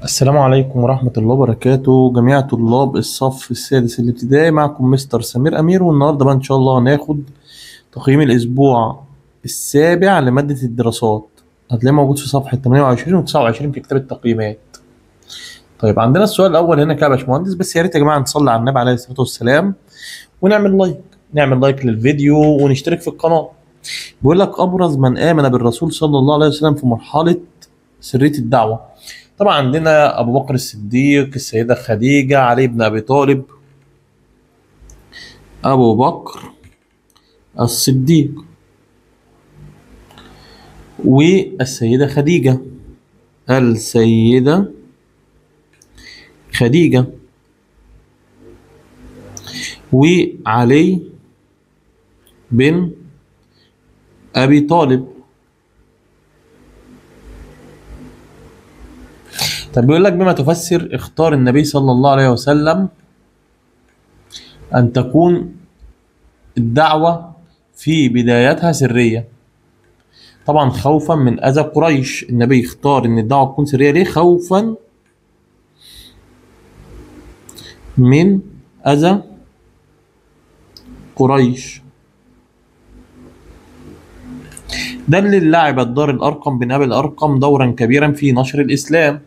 السلام عليكم ورحمة الله وبركاته جميع طلاب الصف السادس الابتدائي. معكم مستر سمير أمير، والنهاردة بقى إن شاء الله هناخد تقييم الأسبوع السابع لمادة الدراسات. هتلاقيه موجود في صفحة 28 و 29 في كتاب التقييمات. طيب عندنا السؤال الأول هنا كده يا باشمهندس، بس يا ريت يا جماعة نصلي على النبي عليه الصلاة والسلام ونعمل لايك، نعمل لايك للفيديو ونشترك في القناة. بيقول لك أبرز من آمن بالرسول صلى الله عليه وسلم في مرحلة سرية الدعوة. طبعا عندنا ابو بكر الصديق، السيده خديجه، علي بن ابي طالب. ابو بكر الصديق والسيده خديجه. السيده خديجه وعلي بن ابي طالب. طب بيقول لك بما تفسر اختار النبي صلى الله عليه وسلم ان تكون الدعوه في بدايتها سريه. طبعا خوفا من اذى قريش، النبي اختار ان الدعوه تكون سريه ليه؟ خوفا من اذى قريش. دلل لاعب دار الارقم بن ابي الارقم دورا كبيرا في نشر الاسلام.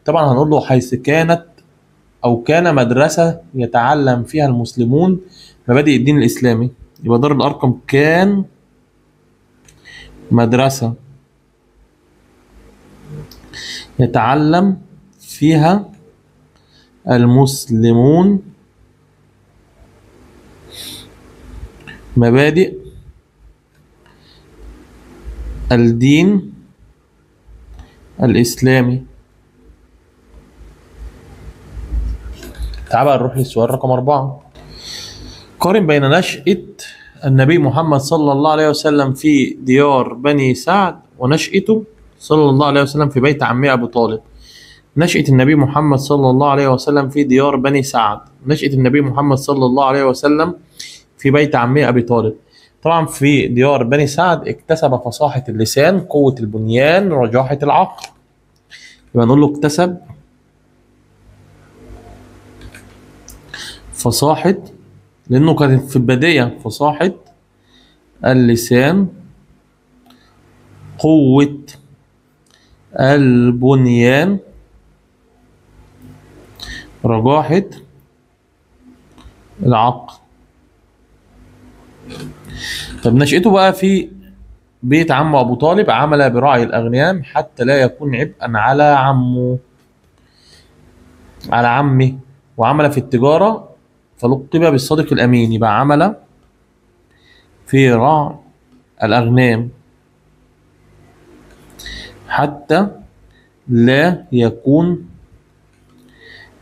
طبعا هنقول له حيث كانت او كان مدرسه يتعلم فيها المسلمون مبادئ الدين الاسلامي. يبقى دار الارقم كان مدرسه يتعلم فيها المسلمون مبادئ الدين الإسلامي. تعال بقى نروح للسؤال رقم 4. قارن بين نشأة النبي محمد صلى الله عليه وسلم في ديار بني سعد ونشأته صلى الله عليه وسلم في بيت عمه أبو طالب. نشأة النبي محمد صلى الله عليه وسلم في ديار بني سعد، نشأة النبي محمد صلى الله عليه وسلم في بيت عمه أبي طالب. طبعا في ديار بني سعد اكتسب فصاحة اللسان، قوة البنيان، رجاحة العقل. يبقى نقول له اكتسب فصاحة، لأنه كانت في البداية فصاحة اللسان، قوة البنيان، رجاحة العقل. طب نشأته بقى في بيت عمه أبو طالب، عمل برعي الأغنيام حتى لا يكون عبئا على عمه، وعمل في التجارة فلقب بالصادق الأمين. يبقى عمل في رعي الأغنام حتى لا يكون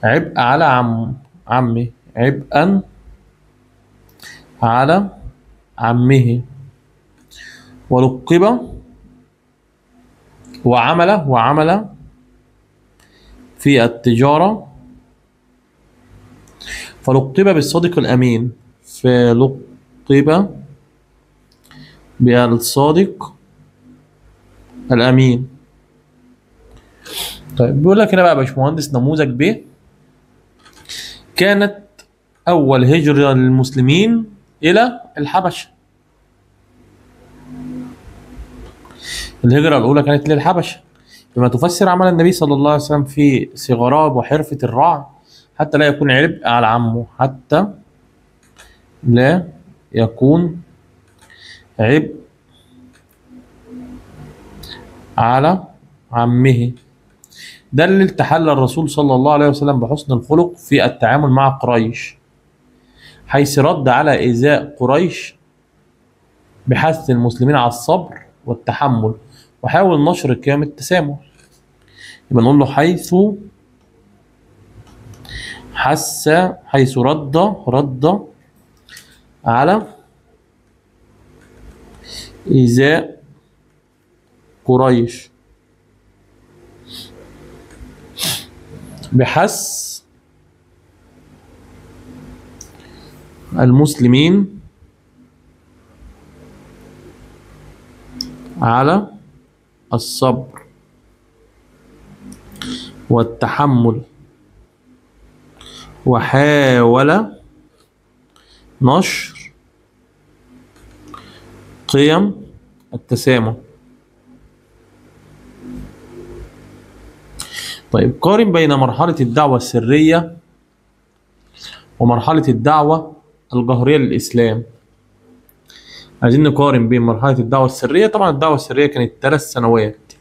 عبء على عمه، عبئا على عمه. ولقب وعمل في التجارة فلقب بالصادق الأمين، فلقب بالصادق الأمين. طيب بيقول لك هنا بقى يا باشمهندس نموذج ب. كانت أول هجرة للمسلمين إلى الحبشة. الهجرة الأولى كانت للحبشة. بما تفسر عمل النبي صلى الله عليه وسلم في صغراب وحرفة الرعي حتى لا يكون عبء على عمه، حتى لا يكون عبء على عمه. دلل تحلى الرسول صلى الله عليه وسلم بحسن الخلق في التعامل مع قريش، حيث رد على إيذاء قريش بحث المسلمين على الصبر والتحمل وحاول نشر قيم التسامح. يبقى نقول له حيث رد على إيذاء قريش بحث المسلمين على الصبر والتحمل، وحاول نشر قيم التسامح. طيب قارن بين مرحلة الدعوة السرية ومرحلة الدعوة الجهرية للإسلام. عايزين نقارن بين مرحلة الدعوة السرية. طبعا الدعوة السرية كانت 3 سنوات،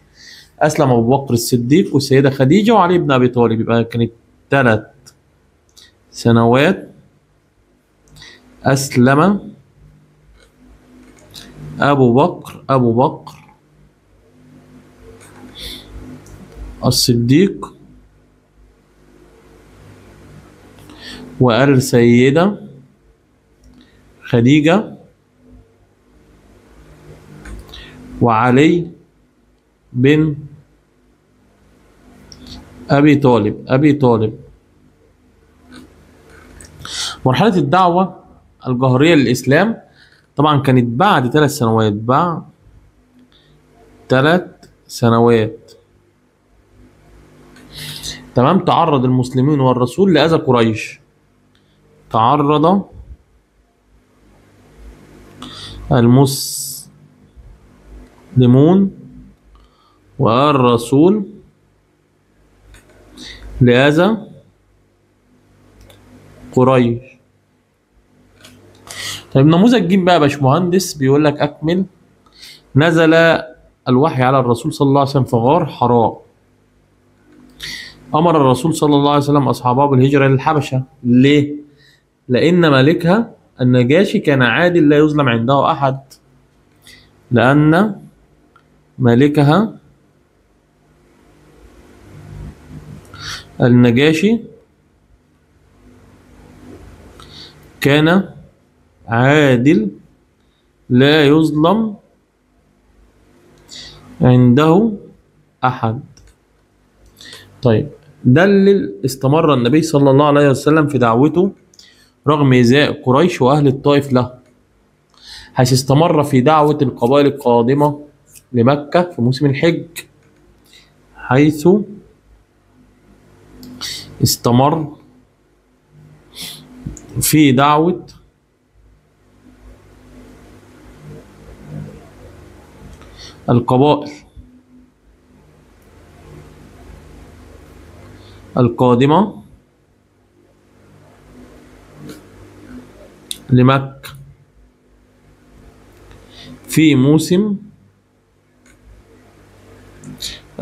أسلم أبو بكر الصديق والسيدة خديجة وعلي بن أبي طالب، يبقى كانت 3 سنوات أسلم أبو بكر الصديق والسيدة خديجة وعلي بن أبي طالب. مرحلة الدعوة الجهرية للإسلام طبعا كانت بعد 3 سنوات، بعد 3 سنوات. تمام. تعرض المسلمين والرسول لأذى قريش. تعرض المسلمون والرسول لأذى قريش. طيب نموذج جيم بقى يا باشمهندس، بيقول لك أكمل. نزل الوحي على الرسول صلى الله عليه وسلم في غار حراء. أمر الرسول صلى الله عليه وسلم أصحابه بالهجرة للحبشة. ليه؟ لأن ملكها النجاشي كان عادل لا يظلم عنده أحد. لأن ملكها النجاشي كان عادل لا يظلم عنده أحد. طيب دلل استمر النبي صلى الله عليه وسلم في دعوته رغم إيذاء قريش وأهل الطائف له، حيث استمر في دعوة القبائل القادمة لمكة في موسم الحج. حيث استمر في دعوة القبائل القادمة لمكة في موسم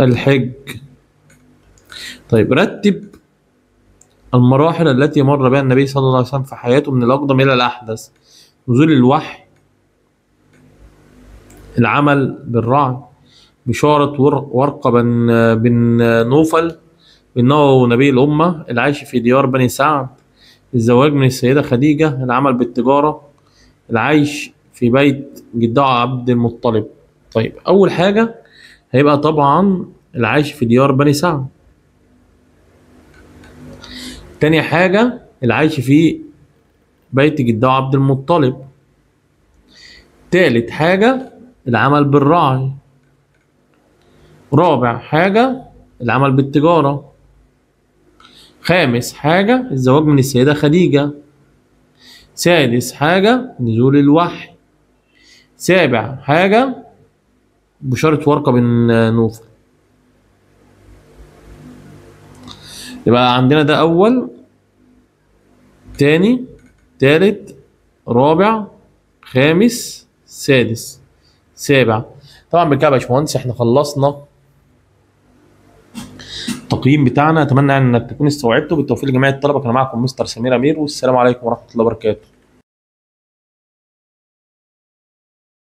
الحج. طيب رتب المراحل التي مر بها النبي صلى الله عليه وسلم في حياته من الأقدم إلى الأحدث. نزول الوحي، العمل بالرعي، بشارة ورقة بن نوفل بأنه نبي الأمة، العيش في ديار بني سعد، الزواج من السيدة خديجة، العمل بالتجارة، العيش في بيت جده عبد المطلب. طيب أول حاجة هيبقى طبعا العيش في ديار بني سعد. تاني حاجة العيش في بيت جده عبد المطلب. تالت حاجة العمل بالرعي. رابع حاجة العمل بالتجارة. خامس حاجة الزواج من السيدة خديجة. سادس حاجة نزول الوحي. سابع حاجة بشارة ورقة بن نوفل. يبقى عندنا ده أول، تاني، تالت، رابع، خامس، سادس، سابع. طبعا بكده يا باشمهندس احنا خلصنا التقييم بتاعنا. اتمنى انك تكون استوعبته. بالتوفيق لجميع الطلبه. كان معكم مستر سمير امير، والسلام عليكم ورحمه الله وبركاته.